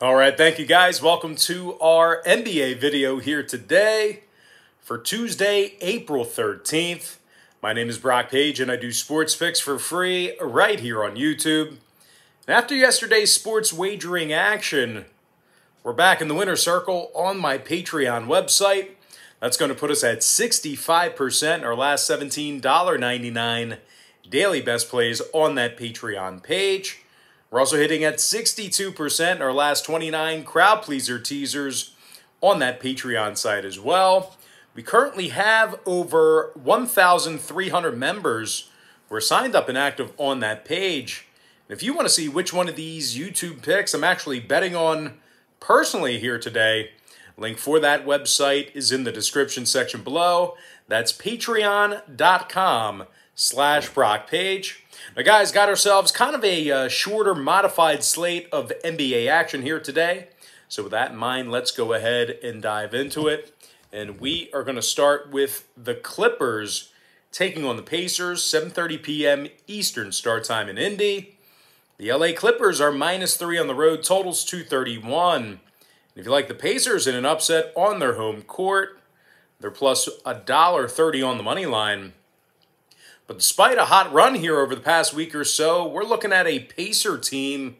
All right, thank you guys. Welcome to our NBA video here today for Tuesday, April 13th. My name is Brock Page and I do sports picks for free right here on YouTube. And after yesterday's sports wagering action, we're back in the winner's circle on my Patreon website. That's going to put us at 65%, our last $17.99 daily best plays on that Patreon page. We're also hitting at 62%, our last 29 crowd pleaser teasers on that Patreon site as well. We currently have over 1,300 members who are signed up and active on that page. And if you want to see which one of these YouTube picks I'm actually betting on personally here today, link for that website is in the description section below. That's patreon.com/BrockPage. Now, guys, got ourselves kind of a shorter, modified slate of NBA action here today. So with that in mind, let's go ahead and dive into it. And we are going to start with the Clippers taking on the Pacers, 7:30 p.m. Eastern start time in Indy. The LA Clippers are -3 on the road, totals 231. And if you like the Pacers in an upset on their home court, they're plus $1.30 on the money line. But despite a hot run here over the past week or so, we're looking at a Pacer team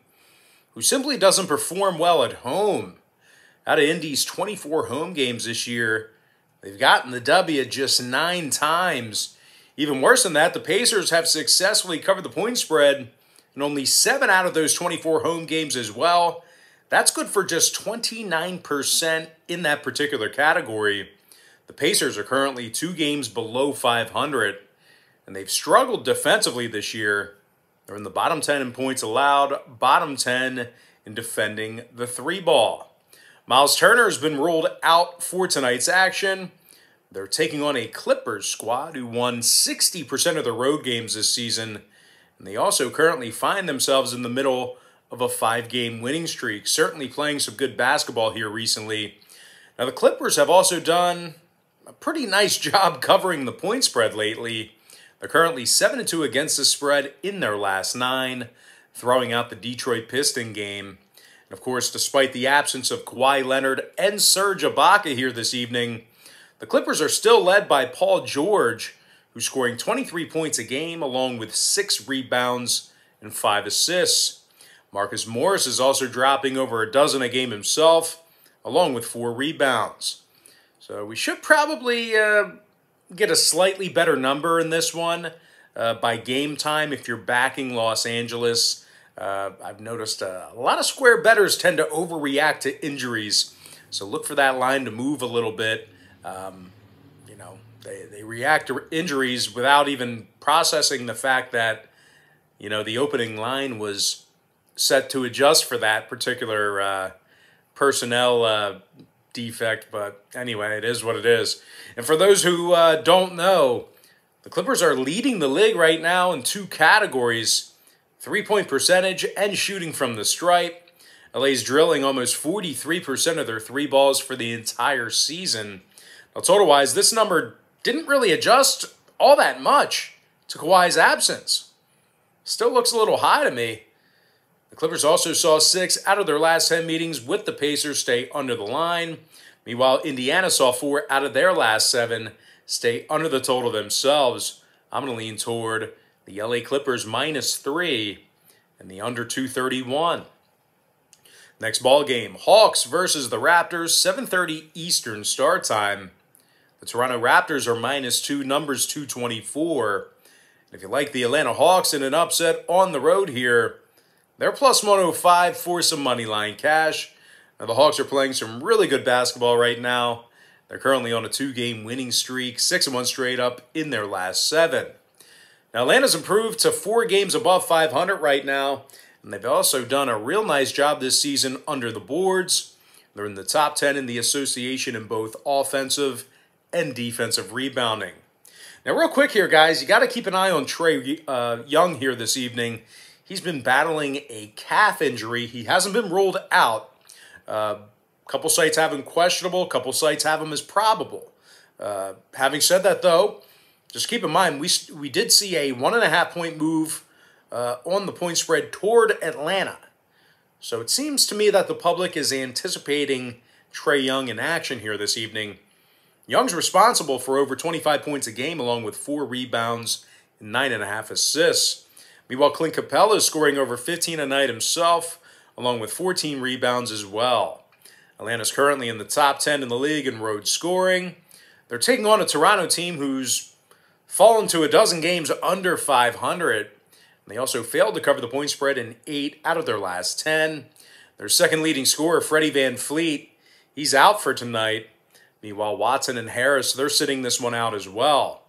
who simply doesn't perform well at home. Out of Indy's 24 home games this year, they've gotten the W just 9 times. Even worse than that, the Pacers have successfully covered the point spread in only 7 out of those 24 home games as well. That's good for just 29% in that particular category. The Pacers are currently 2 games below 500. And they've struggled defensively this year. They're in the bottom 10 in points allowed, bottom 10 in defending the 3-ball. Miles Turner has been ruled out for tonight's action. They're taking on a Clippers squad who won 60% of their road games this season. And they also currently find themselves in the middle of a 5-game winning streak, certainly playing some good basketball here recently. Now, the Clippers have also done a pretty nice job covering the point spread lately. They're currently 7-2 against the spread in their last 9, throwing out the Detroit Piston game. And of course, despite the absence of Kawhi Leonard and Serge Ibaka here this evening, the Clippers are still led by Paul George, who's scoring 23 points a game along with 6 rebounds and 5 assists. Marcus Morris is also dropping over a dozen a game himself, along with 4 rebounds. So we should probably get a slightly better number in this one by game time if you're backing Los Angeles. I've noticed a lot of square bettors tend to overreact to injuries, so look for that line to move a little bit. They react to injuries without even processing the fact that, the opening line was set to adjust for that particular personnel defect, but anyway, it is what it is. And for those who don't know, the Clippers are leading the league right now in 2 categories, 3-point percentage and shooting from the stripe. LA's drilling almost 43% of their 3 balls for the entire season. Now, total-wise, this number didn't really adjust all that much to Kawhi's absence. Still looks a little high to me. The Clippers also saw 6 out of their last 10 meetings with the Pacers stay under the line. Meanwhile, Indiana saw 4 out of their last 7 stay under the total themselves. I'm going to lean toward the LA Clippers -3 and the under 231. Next ball game, Hawks versus the Raptors, 7:30 Eastern start time. The Toronto Raptors are -2, numbers 224. And if you like the Atlanta Hawks in an upset on the road here, they're plus 105 for some money line cash. Now, the Hawks are playing some really good basketball right now. They're currently on a 2-game winning streak, 6-1 straight up in their last 7. Now, Atlanta's improved to 4 games above 500 right now, and they've also done a real nice job this season under the boards. They're in the top 10 in the association in both offensive and defensive rebounding. Now, real quick here, guys, you got to keep an eye on Trae Young here this evening. He's been battling a calf injury. He hasn't been ruled out. A couple sites have him questionable. A couple sites have him as probable. Having said that, though, just keep in mind, we did see a 1.5-point move on the point spread toward Atlanta. So it seems to me that the public is anticipating Trae Young in action here this evening. Young's responsible for over 25 points a game, along with 4 rebounds and 9.5 assists. Meanwhile, Clint Capella is scoring over 15 a night himself, along with 14 rebounds as well. Atlanta's currently in the top 10 in the league in road scoring. They're taking on a Toronto team who's fallen to a dozen games under 500. They also failed to cover the point spread in 8 out of their last 10. Their second leading scorer, Freddie VanVleet, he's out for tonight. Meanwhile, Watson and Harris, they're sitting this one out as well.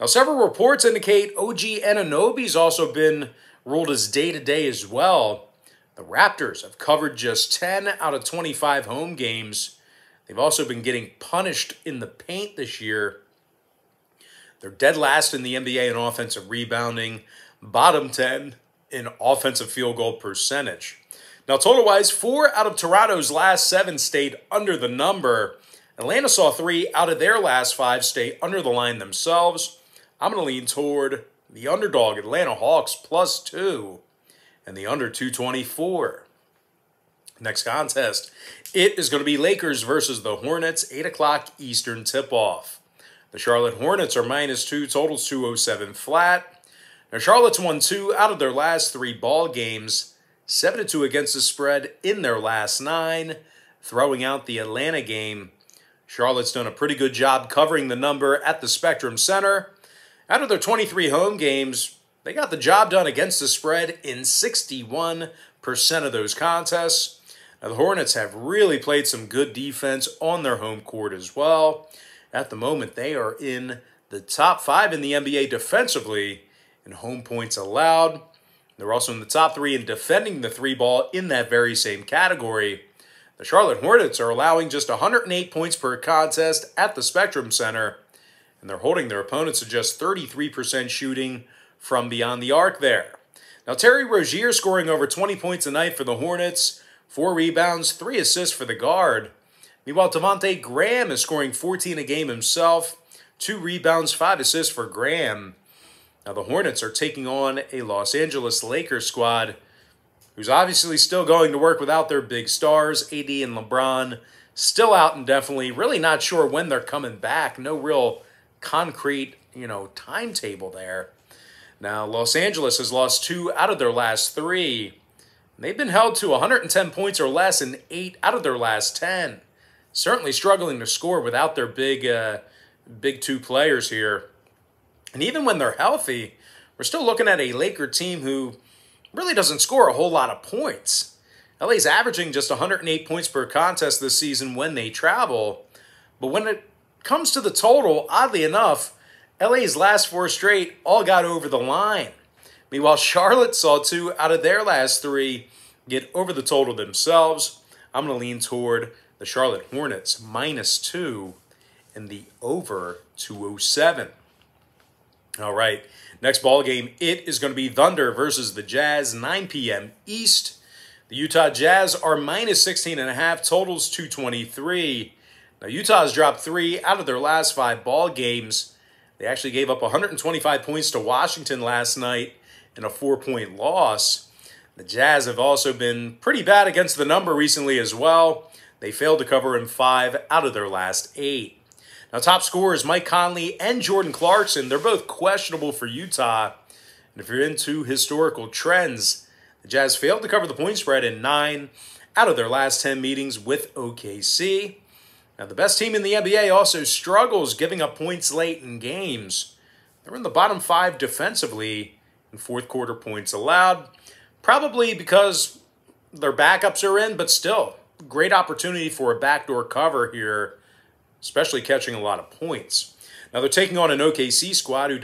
Now, several reports indicate OG Anunoby's also been ruled as day-to-day as well. The Raptors have covered just 10 out of 25 home games. They've also been getting punished in the paint this year. They're dead last in the NBA in offensive rebounding, bottom 10 in offensive field goal percentage. Now, total-wise, 4 out of Toronto's last 7 stayed under the number. Atlanta saw 3 out of their last 5 stay under the line themselves. I'm going to lean toward the underdog, Atlanta Hawks, +2, and the under 224. Next contest, it is going to be Lakers versus the Hornets, 8 o'clock Eastern tip-off. The Charlotte Hornets are -2, totals 207 flat. Now, Charlotte's won 2 out of their last 3 ball games, 7-2 against the spread in their last 9. Throwing out the Atlanta game, Charlotte's done a pretty good job covering the number at the Spectrum Center. Out of their 23 home games, they got the job done against the spread in 61% of those contests. Now, the Hornets have really played some good defense on their home court as well. At the moment, they are in the top 5 in the NBA defensively in home points allowed. They're also in the top 3 in defending the 3-ball in that very same category. The Charlotte Hornets are allowing just 108 points per contest at the Spectrum Center, and they're holding their opponents to just 33% shooting from beyond the arc there. Now, Terry Rozier scoring over 20 points a night for the Hornets, 4 rebounds, 3 assists for the guard. Meanwhile, Devontae Graham is scoring 14 a game himself, 2 rebounds, 5 assists for Graham. Now, the Hornets are taking on a Los Angeles Lakers squad who's obviously still going to work without their big stars, AD and LeBron, still out indefinitely, really not sure when they're coming back. No real concrete, timetable there. Now, Los Angeles has lost 2 out of their last 3. They've been held to 110 points or less in 8 out of their last 10. Certainly struggling to score without their big 2 players here. And even when they're healthy, we're still looking at a Laker team who really doesn't score a whole lot of points. LA's averaging just 108 points per contest this season when they travel. But when it comes to the total, oddly enough, LA's last 4 straight all got over the line. Meanwhile, Charlotte saw 2 out of their last 3 get over the total themselves. I'm going to lean toward the Charlotte Hornets, -2, and the over 207. All right, next ball game, it is going to be Thunder versus the Jazz, 9 p.m. East. The Utah Jazz are -16.5, totals 223. Now, Utah's dropped 3 out of their last 5 ball games. They actually gave up 125 points to Washington last night in a 4-point loss. The Jazz have also been pretty bad against the number recently as well. They failed to cover in 5 out of their last 8. Now, top scorers Mike Conley and Jordan Clarkson, they're both questionable for Utah. And if you're into historical trends, the Jazz failed to cover the point spread in 9 out of their last 10 meetings with OKC. Now, the best team in the NBA also struggles giving up points late in games. They're in the bottom 5 defensively in fourth quarter points allowed. Probably because their backups are in, but still, great opportunity for a backdoor cover here, especially catching a lot of points. Now, they're taking on an OKC squad who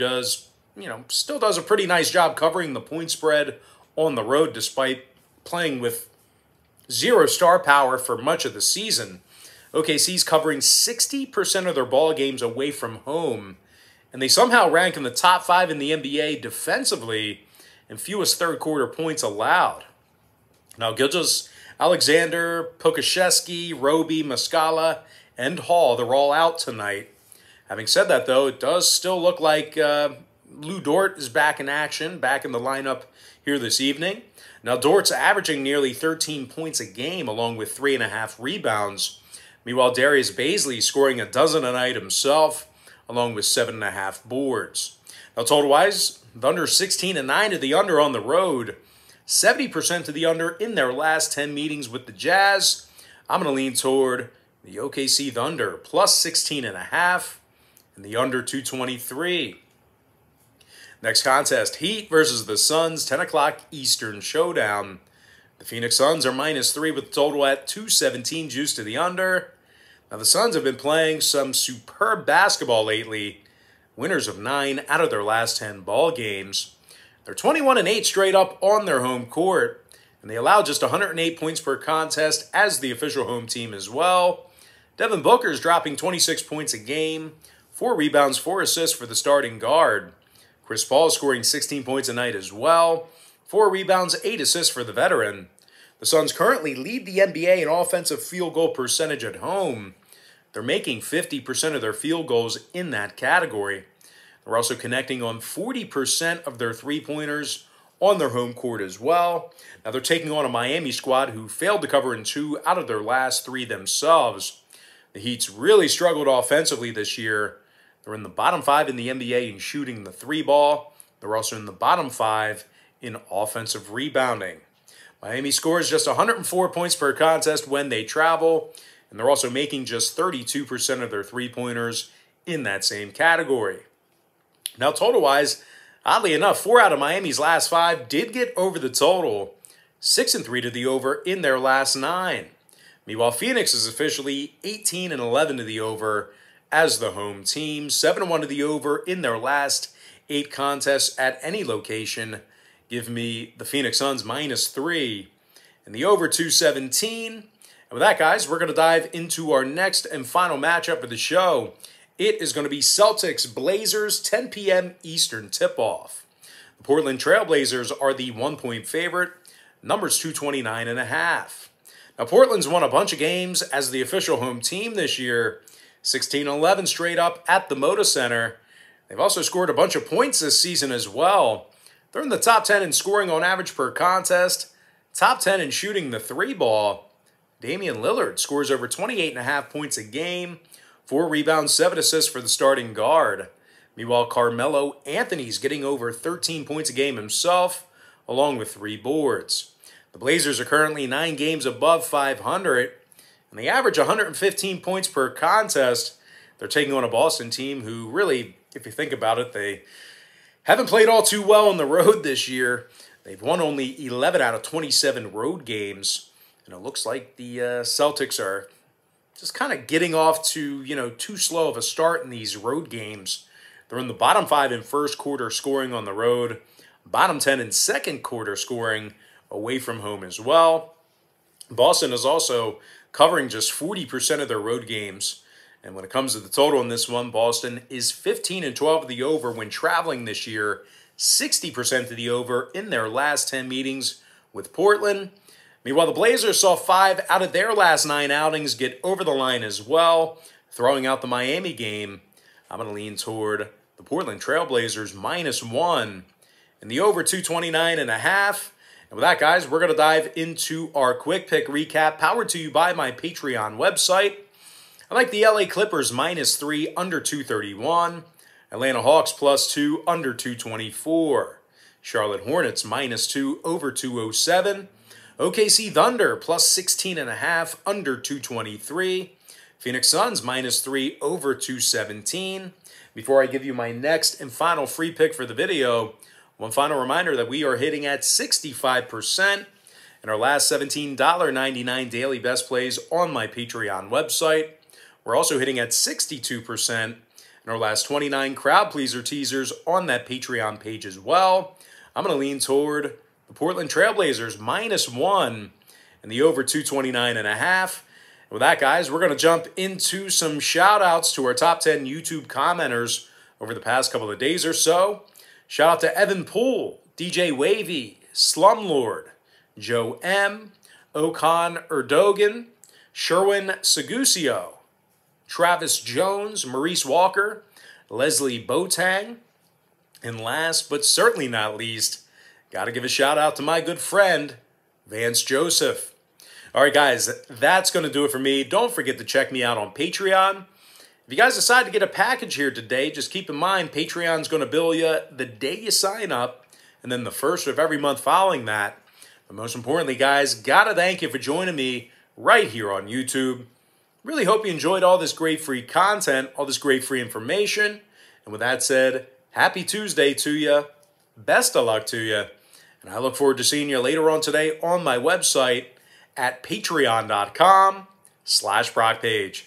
still does a pretty nice job covering the point spread on the road despite playing with 0 star power for much of the season. OKC's covering 60% of their ball games away from home, and they somehow rank in the top 5 in the NBA defensively and fewest third quarter points allowed. Now, Gilgeous Alexander, Pokashevsky, Roby, Muscala, and Hall, they're all out tonight. Having said that, though, it does still look like Lou Dort is back in action, back in the lineup here this evening. Now, Dort's averaging nearly 13 points a game along with 3.5 rebounds. Meanwhile, Darius Bazley scoring a dozen a night himself along with 7.5 boards. Now, total-wise, Thunder 16-9 to the under on the road. 70% to the under in their last 10 meetings with the Jazz. I'm going to lean toward the OKC Thunder plus 16.5 and the under 223. Next contest, Heat versus the Suns, 10 o'clock Eastern showdown. The Phoenix Suns are -3 with the total at 217 juice to the under. Now, the Suns have been playing some superb basketball lately. Winners of 9 out of their last 10 ball games. They're 21-8 straight up on their home court, and they allow just 108 points per contest as the official home team as well. Devin Booker's dropping 26 points a game, 4 rebounds, 4 assists for the starting guard. Chris Paul scoring 16 points a night as well, 4 rebounds, 8 assists for the veteran. The Suns currently lead the NBA in offensive field goal percentage at home. They're making 50% of their field goals in that category. They're also connecting on 40% of their three-pointers on their home court as well. Now, they're taking on a Miami squad who failed to cover in 2 out of their last 3 themselves. The Heat's really struggled offensively this year. They're in the bottom 5 in the NBA in shooting the 3-ball. They're also in the bottom 5 in offensive rebounding. Miami scores just 104 points per contest when they travel, and they're also making just 32% of their three-pointers in that same category. Now, total-wise, oddly enough, 4 out of Miami's last 5 did get over the total. 6-3 to the over in their last 9. Meanwhile, Phoenix is officially 18-11 to the over as the home team. 7-1 to the over in their last 8 contests at any location. Give me the Phoenix Suns -3 and the over 217. And with that, guys, we're going to dive into our next and final matchup of the show. It is going to be Celtics Blazers, 10 p.m. Eastern tip-off. The Portland Trail Blazers are the 1-point favorite. Numbers 229.5. Now, Portland's won a bunch of games as the official home team this year. 16-11 straight up at the Moda Center. They've also scored a bunch of points this season as well. They're in the top 10 in scoring on average per contest. Top 10 in shooting the 3-ball. Damian Lillard scores over 28.5 points a game. 4 rebounds, 7 assists for the starting guard. Meanwhile, Carmelo Anthony's getting over 13 points a game himself, along with 3 boards. The Blazers are currently 9 games above 500, and they average 115 points per contest. They're taking on a Boston team who really, if you think about it, they haven't played all too well on the road this year. They've won only 11 out of 27 road games, and it looks like the Celtics are just kind of getting off to, too slow of a start in these road games. They're in the bottom 5 in first quarter scoring on the road, bottom 10 in second quarter scoring away from home as well. Boston is also covering just 40% of their road games. And when it comes to the total in this one, Boston is 15-12 to the over when traveling this year, 60% to the over in their last 10 meetings with Portland. Meanwhile, the Blazers saw 5 out of their last 9 outings get over the line as well. Throwing out the Miami game, I'm going to lean toward the Portland Trail Blazers -1 and the over 229.5. And with that, guys, we're going to dive into our quick pick recap, powered to you by my Patreon website. I like the LA Clippers -3, under 231. Atlanta Hawks +2, under 224. Charlotte Hornets -2, over 207. OKC Thunder +16.5, under 223. Phoenix Suns -3, over 217. Before I give you my next and final free pick for the video, one final reminder that we are hitting at 65% in our last $17.99 daily best plays on my Patreon website. We're also hitting at 62% in our last 29 crowd pleaser teasers on that Patreon page as well. I'm going to lean toward the Portland Trail Blazers -1 and the over 229.5. With that, guys, we're going to jump into some shout-outs to our top 10 YouTube commenters over the past couple of days or so. Shout out to Evan Poole, DJ Wavy, Slumlord, Joe M, Okan Erdogan, Sherwin Segusio, Travis Jones, Maurice Walker, Leslie Botang, and last but certainly not least, got to give a shout out to my good friend, Vance Joseph. All right, guys, that's going to do it for me. Don't forget to check me out on Patreon. If you guys decide to get a package here today, just keep in mind Patreon's going to bill you the day you sign up and then the first of every month following that. But most importantly, guys, got to thank you for joining me right here on YouTube. Really hope you enjoyed all this great free content, all this great free information. And with that said, happy Tuesday to you. Best of luck to you. And I look forward to seeing you later on today on my website at patreon.com/ProcPage.